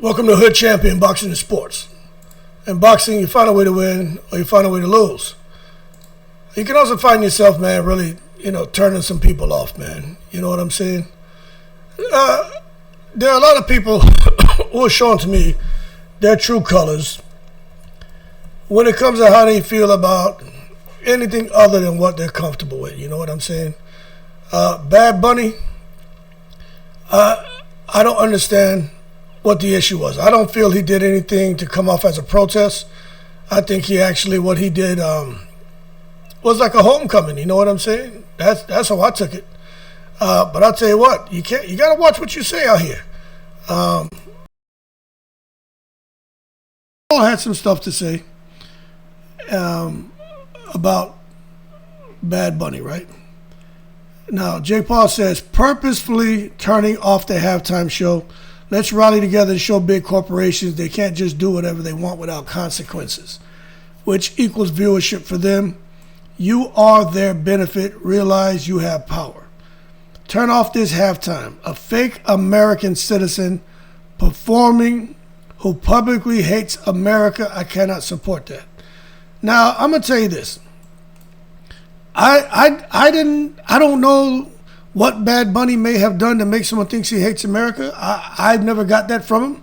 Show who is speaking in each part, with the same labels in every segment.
Speaker 1: Welcome to Hood Champion Boxing and Sports. In boxing, you find a way to win or you find a way to lose. You can also find yourself, man, really, turning some people off, man. You know what I'm saying? There are a lot of people who are showing to me their true colors when it comes to how they feel about anything other than what they're comfortable with. You know what I'm saying? Bad Bunny, I don't understand what the issue was. I don't feel he did anything to come off as a protest. I think what he did was like a homecoming. You know what I'm saying? That's how I took it. But I'll tell you what, you gotta watch what you say out here. Paul had some stuff to say about Bad Bunny, right? Now, Jake Paul says, purposefully turning off the halftime show. Let's rally together and show big corporations they can't just do whatever they want without consequences, which equals viewership for them. You are their benefit. Realize you have power. Turn off this halftime. A fake American citizen performing who publicly hates America. I cannot support that. Now, I'm going to tell you this. I don't know what Bad Bunny may have done to make someone think he hates America. I've never got that from him.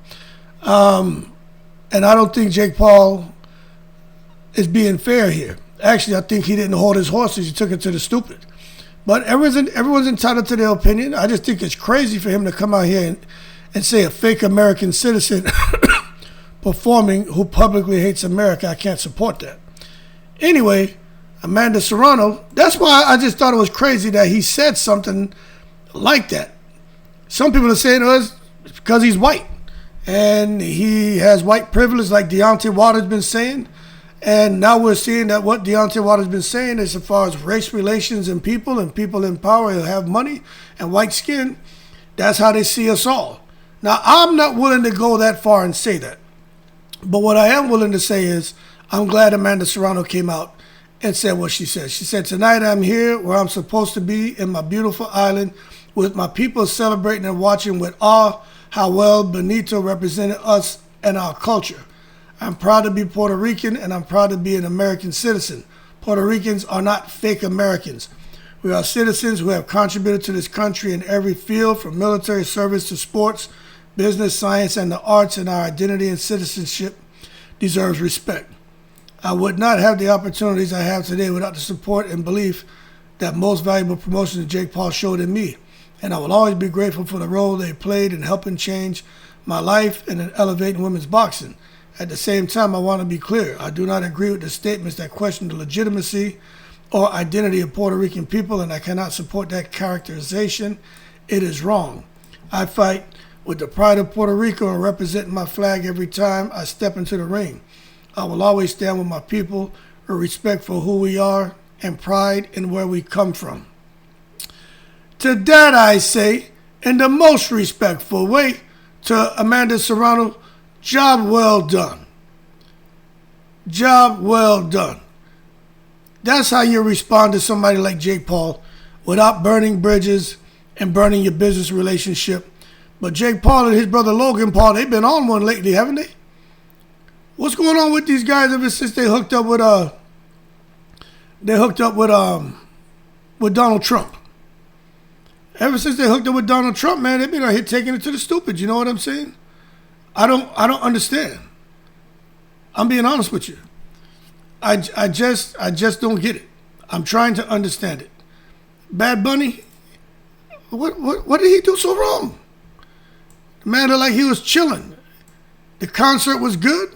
Speaker 1: And I don't think Jake Paul is being fair here. Actually, I think he didn't hold his horses. He took it to the stupid. But everyone's entitled to their opinion. I just think it's crazy for him to come out here and say a fake American citizen performing who publicly hates America. I can't support that. Anyway, Amanda Serrano, that's why I just thought it was crazy that he said something like that. Some people are saying it's because he's white and he has white privilege like Deontay Wilder's been saying. And now we're seeing that what Deontay Wilder's been saying is as far as race relations and people in power who have money and white skin, that's how they see us all. Now, I'm not willing to go that far and say that. But what I am willing to say is I'm glad Amanda Serrano came out and said what she said. She said, tonight I'm here where I'm supposed to be in my beautiful island with my people celebrating and watching with awe how well Benito represented us and our culture. I'm proud to be Puerto Rican and I'm proud to be an American citizen. Puerto Ricans are not fake Americans. We are citizens who have contributed to this country in every field, from military service to sports, business, science, and the arts, and our identity and citizenship deserves respect. I would not have the opportunities I have today without the support and belief that most valuable promotions Jake Paul showed in me. And I will always be grateful for the role they played in helping change my life and in elevating women's boxing. At the same time, I want to be clear. I do not agree with the statements that question the legitimacy or identity of Puerto Rican people, and I cannot support that characterization. It is wrong. I fight with the pride of Puerto Rico and representing my flag every time I step into the ring. I will always stand with my people with respect for who we are and pride in where we come from. To that I say, in the most respectful way, to Amanda Serrano, job well done. Job well done. That's how you respond to somebody like Jake Paul without burning bridges and burning your business relationship. But Jake Paul and his brother Logan Paul, they've been on one lately, haven't they? What's going on with these guys ever since they hooked up with Donald Trump? Ever since they hooked up with Donald Trump, man, they've been out here taking it to the stupid. You know what I'm saying? I don't understand. I'm being honest with you. I just don't get it. I'm trying to understand it. Bad Bunny, what did he do so wrong? The man looked like he was chilling. The concert was good.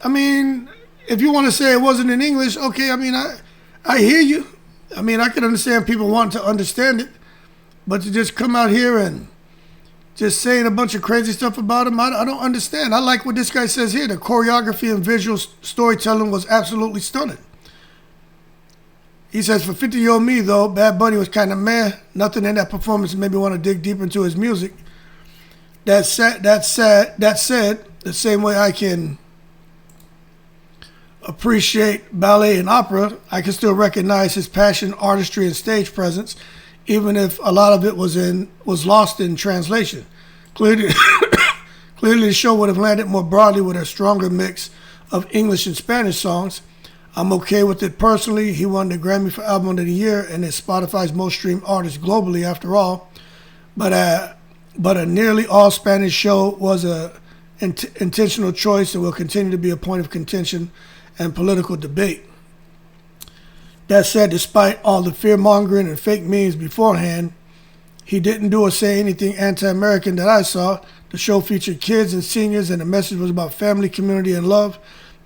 Speaker 1: I mean, if you want to say it wasn't in English, okay, I mean, I hear you. I mean, I can understand people wanting to understand it. But to just come out here and just saying a bunch of crazy stuff about him, I don't understand. I like what this guy says here. The choreography and visual storytelling was absolutely stunning. He says, for 50-year-old me, though, Bad Bunny was kind of meh. Nothing in that performance made me want to dig deep into his music. That said, the same way I can appreciate ballet and opera, I can still recognize his passion, artistry, and stage presence, even if a lot of it was lost in translation. Clearly, Clearly, the show would have landed more broadly with a stronger mix of English and Spanish songs. I'm okay with it personally. He won the Grammy for Album of the Year and is Spotify's most streamed artist globally, after all. But a nearly all Spanish show was a intentional choice and will continue to be a point of contention and political debate. That said, despite all the fear-mongering and fake memes beforehand, he didn't do or say anything anti-American that I saw. The show featured kids and seniors, and the message was about family, community, and love.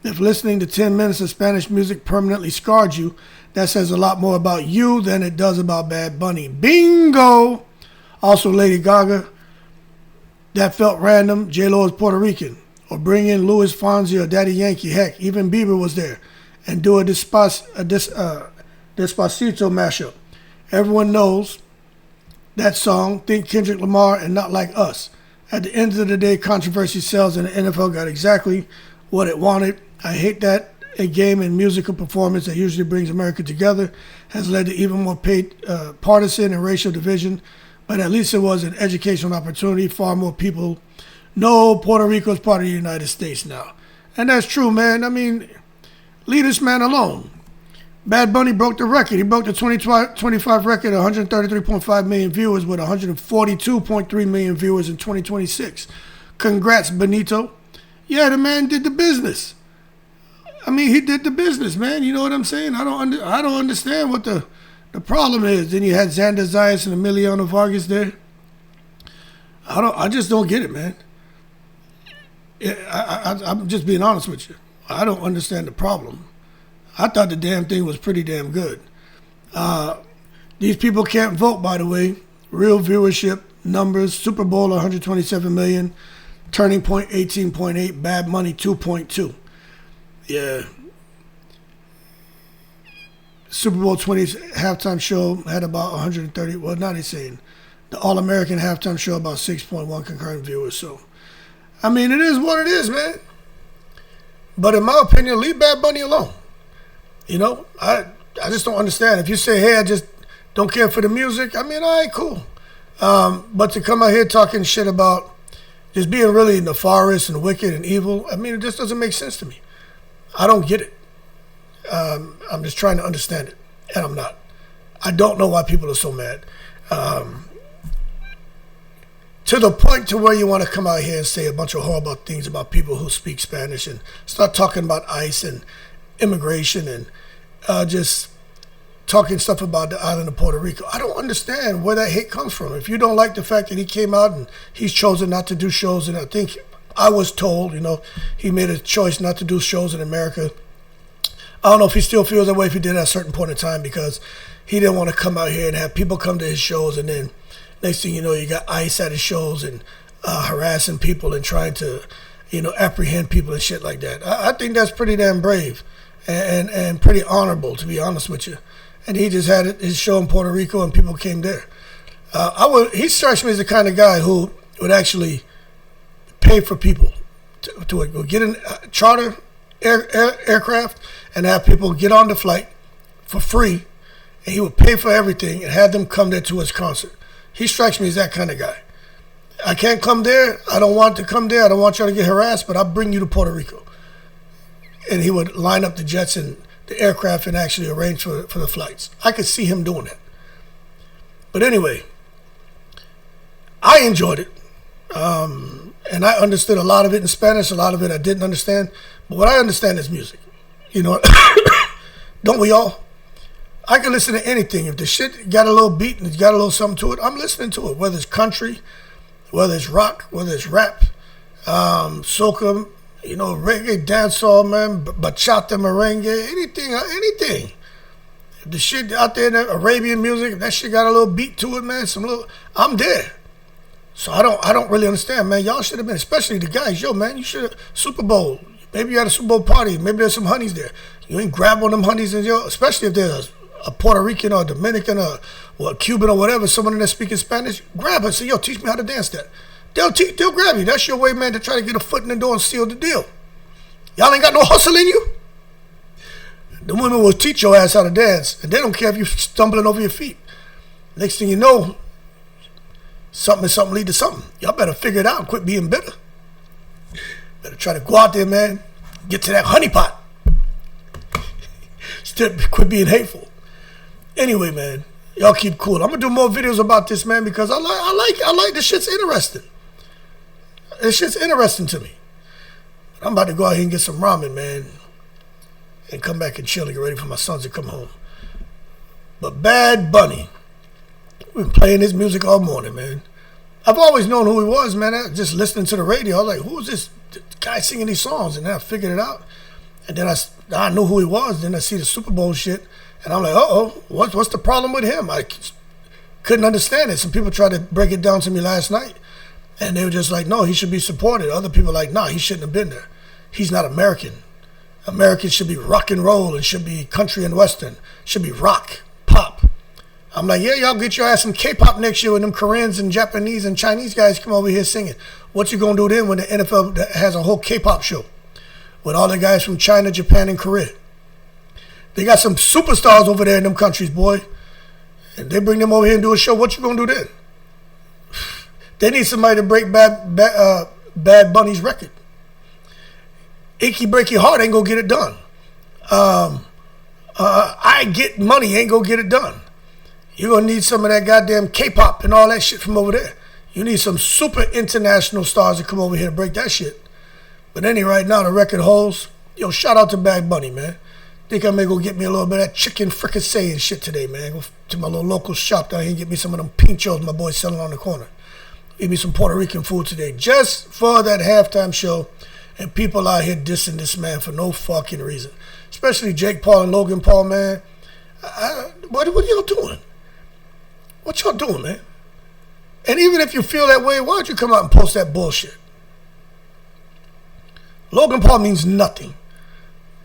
Speaker 1: If listening to 10 minutes of Spanish music permanently scarred you, that says a lot more about you than it does about Bad Bunny. Bingo! Also, Lady Gaga. That felt random. J-Lo is Puerto Rican. Or bring in Louis Fonsi or Daddy Yankee. Heck, even Bieber was there. And do a Despacito mashup. Everyone knows that song. Think Kendrick Lamar and Not Like Us. At the end of the day, controversy sells, and the NFL got exactly what it wanted. I hate that a game and musical performance that usually brings America together has led to even more partisan and racial division, but at least it was an educational opportunity. Far more people know Puerto Rico is part of the United States now. And that's true, man. I mean, leave this man alone. Bad Bunny broke the record. He broke the 2025 record, 133.5 million viewers with 142.3 million viewers in 2026. Congrats, Benito. Yeah, the man did the business. I mean, he did the business, man. You know what I'm saying? I don't understand what the problem is. Then you had Xander Zayas and Emiliano Vargas there. I just don't get it, man. I'm just being honest with you. I don't understand the problem. I thought the damn thing was pretty damn good. These people can't vote, by the way. Real viewership numbers. Super Bowl 127 million. Turning Point 18.8. Bad Money 2.2. Yeah. Super Bowl 20 halftime show had about 130. Well, now they're saying the All-American halftime show about 6.1 concurrent viewers. So, I mean, it is what it is, man. But in my opinion, leave Bad Bunny alone. You know, I just don't understand. If you say, hey, I just don't care for the music, I mean, all right, cool. But to come out here talking shit about just being really nefarious and wicked and evil, I mean, it just doesn't make sense to me. I don't get it. I'm just trying to understand it, and I'm not. I don't know why people are so mad. To the point to where you want to come out here and say a bunch of horrible things about people who speak Spanish and start talking about ICE and immigration and just talking stuff about the island of Puerto Rico. I don't understand where that hate comes from. If you don't like the fact that he came out and he's chosen not to do shows, and I think I was told, you know, he made a choice not to do shows in America. I don't know if he still feels that way if he did at a certain point in time, because he didn't want to come out here and have people come to his shows, and then next thing you know, you got ICE at his shows and harassing people and trying to, you know, apprehend people and shit like that. I think that's pretty damn brave and pretty honorable, to be honest with you. And he just had his show in Puerto Rico and people came there. He strikes me as the kind of guy who would actually pay for people to get in charter aircraft and have people get on the flight for free, and he would pay for everything and have them come there to his concert. He strikes me as that kind of guy. I can't come there. I don't want to come there. I don't want y'all to get harassed, but I'll bring you to Puerto Rico. And he would line up the jets and the aircraft and actually arrange for the flights. I could see him doing that. But anyway, I enjoyed it. And I understood a lot of it in Spanish, a lot of it I didn't understand. But what I understand is music. You know, don't we all? I can listen to anything. If the shit got a little beat and it's got a little something to it, I'm listening to it. Whether it's country, whether it's rock, whether it's rap, soca, you know, reggae, dancehall, man, bachata, merengue, anything. If the shit out there, that Arabian music, if that shit got a little beat to it, man, I'm there. So I don't really understand, man. Y'all should have been, especially the guys. Yo, man, you should have Super Bowl. Maybe you had a Super Bowl party. Maybe there's some honeys there. You ain't grab one of them honeys, and especially if there's a Puerto Rican or a Dominican or a Cuban or whatever, someone that's speaking Spanish, grab her and say, yo, teach me how to dance that. They'll grab you. That's your way, man, to try to get a foot in the door and seal the deal. Y'all ain't got no hustle in you. The women will teach your ass how to dance, and they don't care if you're stumbling over your feet. Next thing you know, something lead to something. Y'all better figure it out and quit being bitter. Better try to go out there, man. Get to that honeypot. Quit being hateful. Anyway, man, y'all keep cool. I'm gonna do more videos about this, man, because I like this shit's interesting. This shit's interesting to me. I'm about to go out here and get some ramen, man, and come back and chill and get ready for my sons to come home. But Bad Bunny, we've been playing his music all morning, man. I've always known who he was, man. Just listening to the radio, I was like, who is this guy singing these songs? And then I figured it out. And then I knew who he was. Then I see the Super Bowl shit. And I'm like, uh-oh, what's the problem with him? I couldn't understand it. Some people tried to break it down to me last night. And they were just like, no, he should be supported. Other people were like, nah, he shouldn't have been there. He's not American. Americans should be rock and roll and should be country and western. Should be rock, pop. I'm like, yeah, y'all get your ass some K-pop next year when them Koreans and Japanese and Chinese guys come over here singing. What you gonna do then when the NFL has a whole K-pop show with all the guys from China, Japan, and Korea? They got some superstars over there in them countries, boy. And they bring them over here and do a show. What you gonna do then? They need somebody to break Bad Bunny's record. Achy Breaky Heart ain't gonna get it done. I Get Money ain't gonna get it done. You're gonna need some of that goddamn K-pop and all that shit from over there. You need some super international stars to come over here to break that shit. But anyway, right now the record holds. Yo, shout out to Bad Bunny, man. Think I may go get me a little bit of that chicken fricassee and shit today, man. Go to my little local shop down here and get me some of them pinchos my boy's selling on the corner. Give me some Puerto Rican food today, just for that halftime show. And people out here dissing this man for no fucking reason. Especially Jake Paul and Logan Paul, man. What are y'all doing? What y'all doing, man? And even if you feel that way, why don't you come out and post that bullshit? Logan Paul means nothing.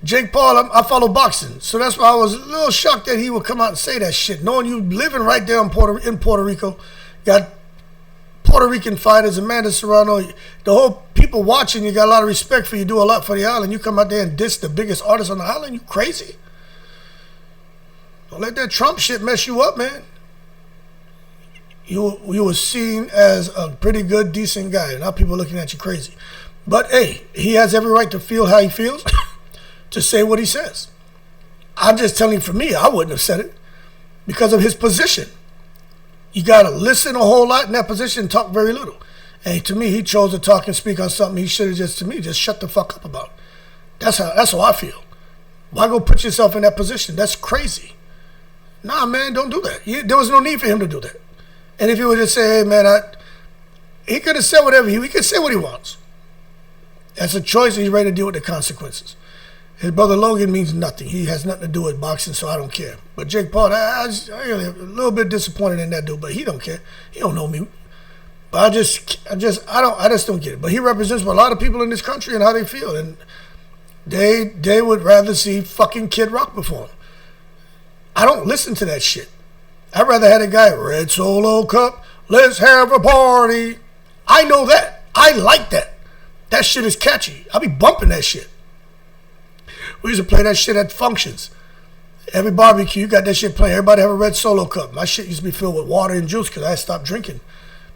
Speaker 1: Jake Paul, I follow boxing, so that's why I was a little shocked that he would come out and say that shit. Knowing you living right there in Puerto Rico, got Puerto Rican fighters, Amanda Serrano, the whole people watching, you got a lot of respect for you, do a lot for the island. You come out there and diss the biggest artist on the island, you crazy? Don't let that Trump shit mess you up, man. You were seen as a pretty good, decent guy. Now people looking at you crazy. But hey, he has every right to feel how he feels, to say what he says. I'm just telling you, for me, I wouldn't have said it because of his position. You got to listen a whole lot in that position and talk very little. And to me, he chose to talk and speak on something he should have just shut the fuck up about. That's how I feel. Why go put yourself in that position? That's crazy. Nah, man, don't do that. There was no need for him to do that. And if he would just say, hey, man, he could have said whatever. He could say what he wants. That's a choice, and he's ready to deal with the consequences. His brother Logan means nothing. He has nothing to do with boxing, so I don't care. But Jake Paul, I a little bit disappointed in that dude, but he don't care. He don't know me. But I just don't get it. But he represents a lot of people in this country and how they feel, and they would rather see fucking Kid Rock perform. I don't listen to that shit. I'd rather have a guy, Red Solo Cup, let's have a party. I know that. I like that. That shit is catchy. I'll be bumping that shit. We used to play that shit at functions. Every barbecue, you got that shit playing. Everybody have a Red Solo Cup. My shit used to be filled with water and juice because I had stopped drinking.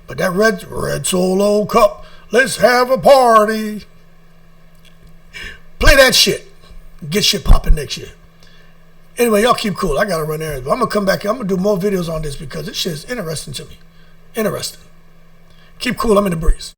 Speaker 1: But that Red Solo Cup, let's have a party. Play that shit. Get shit popping next year. Anyway, y'all keep cool. I got to run errands. But I'm going to come back here. I'm going to do more videos on this because this shit is interesting to me. Interesting. Keep cool. I'm in the breeze.